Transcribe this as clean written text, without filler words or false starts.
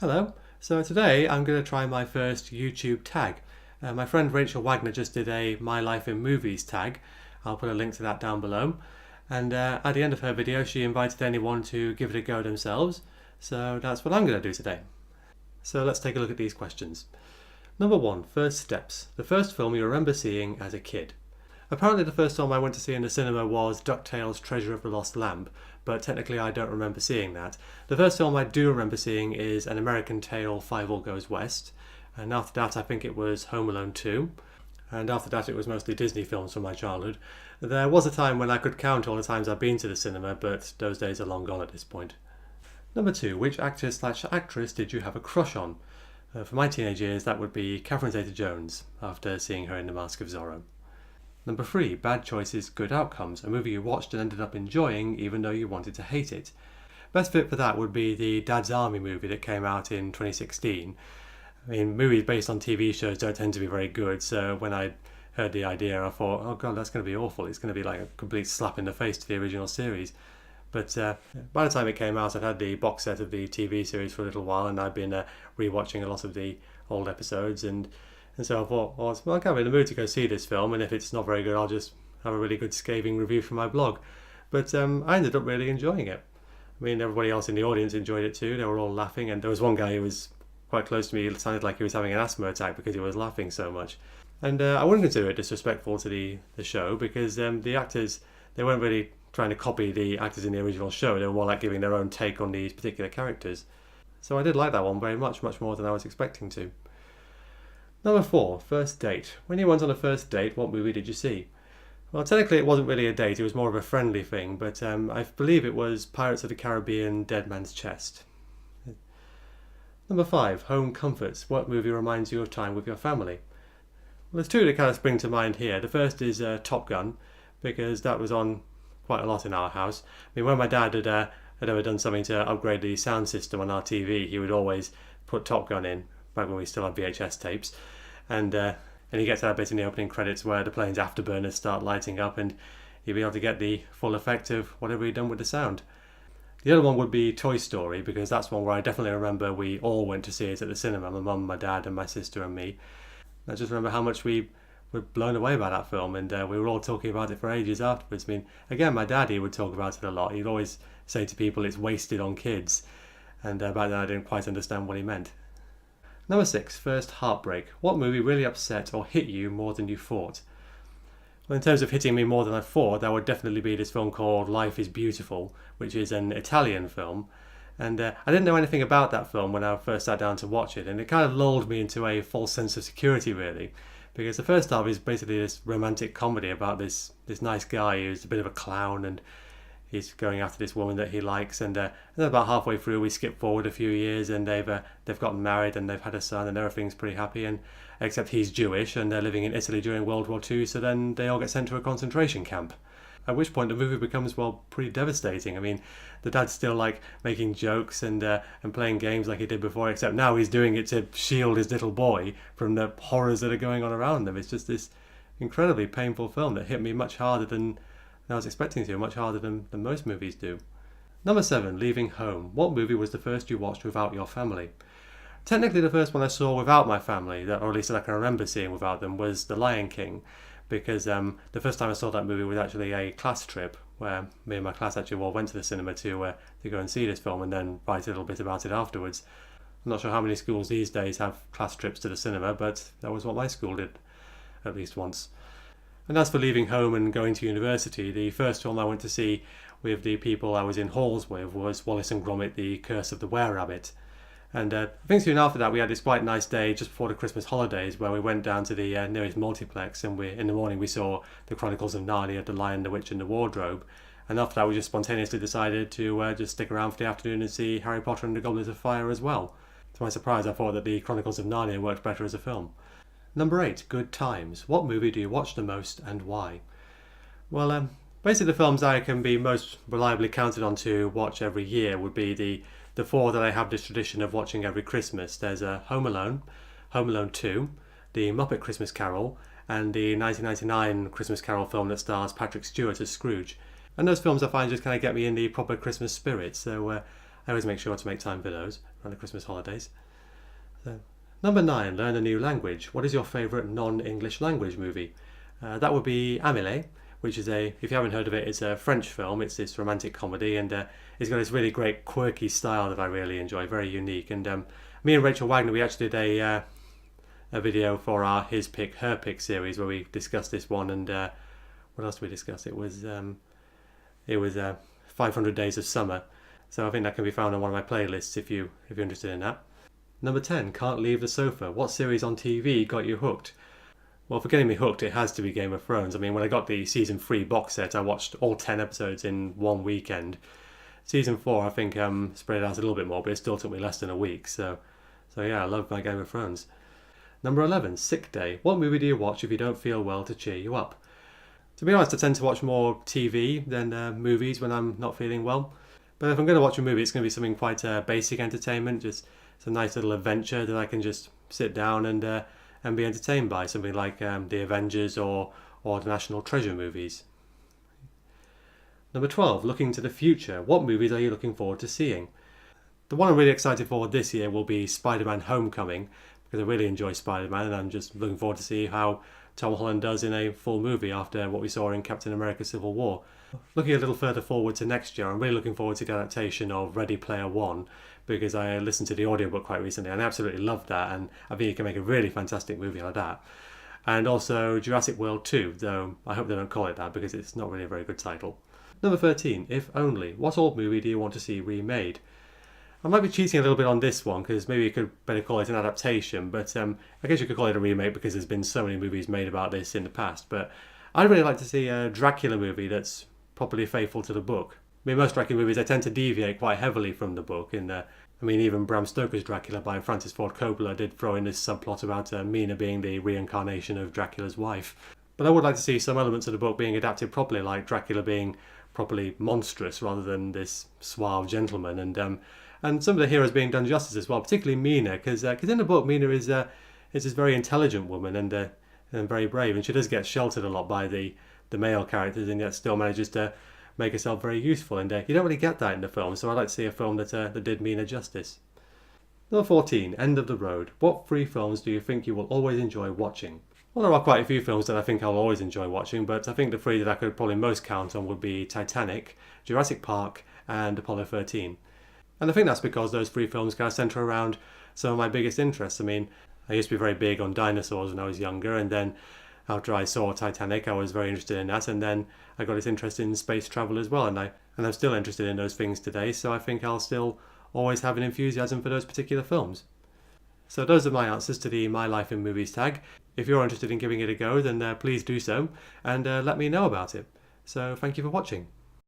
Hello. So today I'm going to try my first YouTube tag. My friend Rachel Wagner just did a My Life in Movies tag. I'll put a link to that down below. And at the end of her video she invited anyone to give it a go themselves. So that's what I'm going to do today. So let's take a look at these questions. Number 1, first steps. The first film you remember seeing as a kid. Apparently the first film I went to see in the cinema was DuckTales Treasure of the Lost Lamp, but technically I don't remember seeing that. The first film I do remember seeing is An American Tail, Five All Goes West, and after that I think it was Home Alone 2, and after that it was mostly Disney films from my childhood. There was a time when I could count all the times I've been to the cinema, but those days are long gone at this point. Number 2, which actor/actress did you have a crush on? For my teenage years that would be Catherine Zeta-Jones, after seeing her in The Mask of Zorro. Number 3, bad choices, good outcomes. A movie you watched and ended up enjoying even though you wanted to hate it. Best fit for that would be the Dad's Army movie that came out in 2016. I mean, movies based on TV shows don't tend to be very good, so when I heard the idea I thought, oh god, that's going to be awful. It's going to be like a complete slap in the face to the original series. But by the time it came out I'd had the box set of the TV series for a little while and I'd been rewatching a lot of the old episodes and so I thought, well, I'm kind of in the mood to go see this film, and if it's not very good, I'll just have a really good scathing review from my blog. But I ended up really enjoying it. I mean, everybody else in the audience enjoyed it too. They were all laughing, and there was one guy who was quite close to me. It sounded like he was having an asthma attack because he was laughing so much. And I wouldn't consider it disrespectful to the show because the actors, they weren't really trying to copy the actors in the original show. They were more like giving their own take on these particular characters. So I did like that one very much, much more than I was expecting to. Number 4, first date. When you went on a first date, what movie did you see? Well, technically it wasn't really a date, it was more of a friendly thing, but I believe it was Pirates of the Caribbean, Dead Man's Chest. Number 5, home comforts. What movie reminds you of time with your family? Well, there's 2 that kind of spring to mind here. The first is Top Gun, because that was on quite a lot in our house. I mean, when my dad had ever done something to upgrade the sound system on our TV, he would always put Top Gun in, back when we still had VHS tapes. And you get to that bit in the opening credits where the plane's afterburners start lighting up and you'll be able to get the full effect of whatever he'd done with the sound. The other one would be Toy Story, because that's one where I definitely remember we all went to see it at the cinema, my mum, my dad and my sister and me. I just remember how much we were blown away by that film, and we were all talking about it for ages afterwards. I mean, again, my daddy would talk about it a lot. He'd always say to people it's wasted on kids, and back then I didn't quite understand what he meant. Number 6, first heartbreak. What movie really upset or hit you more than you thought? Well, in terms of hitting me more than I thought, that would definitely be this film called Life is Beautiful, which is an Italian film. And I didn't know anything about that film when I first sat down to watch it, and it kind of lulled me into a false sense of security, really. Because the first half is basically this romantic comedy about this nice guy who's a bit of a clown, and he's going after this woman that he likes, and then about halfway through we skip forward a few years and they've gotten married and they've had a son and everything's pretty happy, and except he's Jewish and they're living in Italy during World War II, so then they all get sent to a concentration camp. At which point the movie becomes, well, pretty devastating. I mean, the dad's still like making jokes and playing games like he did before, except now he's doing it to shield his little boy from the horrors that are going on around them. It's just this incredibly painful film that hit me much harder than I was expecting to, much harder than most movies do. Number 7, leaving home. What movie was the first you watched without your family? Technically the first one I saw without my family, or at least that I can remember seeing without them, was The Lion King, because the first time I saw that movie was actually a class trip where me and my class actually all went to the cinema to go and see this film and then write a little bit about it afterwards. I'm not sure how many schools these days have class trips to the cinema, but that was what my school did at least once. And as for leaving home and going to university, the first film I went to see with the people I was in halls with was Wallace and Gromit, The Curse of the Were-Rabbit. And I think soon after that we had this quite nice day just before the Christmas holidays where we went down to the nearest multiplex, and in the morning we saw The Chronicles of Narnia, The Lion, the Witch and the Wardrobe. And after that we just spontaneously decided to just stick around for the afternoon and see Harry Potter and the Goblet of Fire as well. To my surprise I thought that The Chronicles of Narnia worked better as a film. Number 8, good times. What movie do you watch the most and why? Well, basically the films I can be most reliably counted on to watch every year would be the 4 that I have this tradition of watching every Christmas. There's Home Alone, Home Alone 2, The Muppet Christmas Carol, and the 1999 Christmas Carol film that stars Patrick Stewart as Scrooge. And those films I find just kind of get me in the proper Christmas spirit, so I always make sure to make time for those around the Christmas holidays. So, number 9, learn a new language. What is your favourite non-English language movie? That would be Amélie, which is if you haven't heard of it, it's a French film. It's this romantic comedy, and it's got this really great quirky style that I really enjoy, very unique. And me and Rachel Wagner, we actually did a video for our His Pick, Her Pick series where we discussed this one. And what else did we discuss? It was 500 Days of Summer. So I think that can be found on one of my playlists if you're interested in that. Number 10, can't leave the sofa. What series on TV got you hooked? Well, for getting me hooked, it has to be Game of Thrones. I mean, when I got the season 3 box set, I watched all 10 episodes in one weekend. Season 4, I think, spread it out a little bit more, but it still took me less than a week. So yeah, I love my Game of Thrones. Number 11, sick day. What movie do you watch if you don't feel well to cheer you up? To be honest, I tend to watch more TV than movies when I'm not feeling well. But if I'm going to watch a movie, it's going to be something quite basic entertainment, just it's a nice little adventure that I can just sit down and be entertained by, something like The Avengers or the National Treasure movies. Number 12, looking to the future. What movies are you looking forward to seeing? The one I'm really excited for this year will be Spider-Man Homecoming, because I really enjoy Spider-Man, and I'm just looking forward to see how Tom Holland does in a full movie after what we saw in Captain America Civil War. Looking a little further forward to next year, I'm really looking forward to the adaptation of Ready Player One, because I listened to the audiobook quite recently and I absolutely loved that, and I think you can make a really fantastic movie like that. And also Jurassic World 2, though I hope they don't call it that because it's not really a very good title. Number 13, If Only. What old movie do you want to see remade? I might be cheating a little bit on this one because maybe you could better call it an adaptation, but I guess you could call it a remake because there's been so many movies made about this in the past. But I'd really like to see a Dracula movie that's properly faithful to the book. I mean, most Dracula movies, they tend to deviate quite heavily from the book. Even Bram Stoker's Dracula by Francis Ford Coppola did throw in this subplot about Mina being the reincarnation of Dracula's wife. But I would like to see some elements of the book being adapted properly, like Dracula being properly monstrous rather than this suave gentleman, and some of the heroes being done justice as well, particularly Mina, because in the book Mina is this very intelligent woman and very brave, and she does get sheltered a lot by the male characters, and yet still manages to make herself very useful, and you don't really get that in the film, so I'd like to see a film that did Mina justice. Number 14, End of the Road. What 3 films do you think you will always enjoy watching? Well, there are quite a few films that I think I'll always enjoy watching, but I think the 3 that I could probably most count on would be Titanic, Jurassic Park, and Apollo 13. And I think that's because those 3 films kind of centre around some of my biggest interests. I mean, I used to be very big on dinosaurs when I was younger, and then after I saw Titanic, I was very interested in that, and then I got this interest in space travel as well, and I'm still interested in those things today, so I think I'll still always have an enthusiasm for those particular films. So those are my answers to the My Life in Movies tag. If you're interested in giving it a go, then please do so, and let me know about it. So thank you for watching.